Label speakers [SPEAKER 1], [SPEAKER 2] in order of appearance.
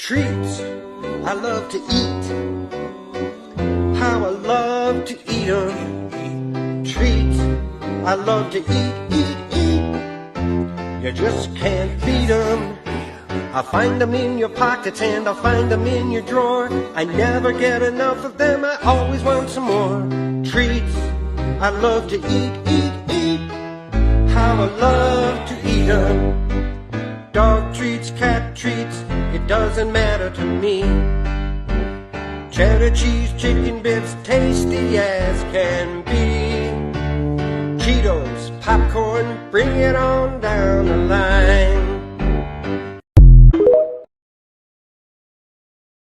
[SPEAKER 1] Treats I love to eat. How I love to eat 'em. Treats I love to eat. You just can't beat 'em. I'll find 'em in your pockets and I'll find 'em in your drawer. I never get enough of them, I always want some more. Treats I love to eat. How I love to eat 'em. Dog treats, cat treats, it doesn't matter to me. Cheddar cheese, chicken bits, tasty as can be. Cheetos, popcorn, bring it on down the line.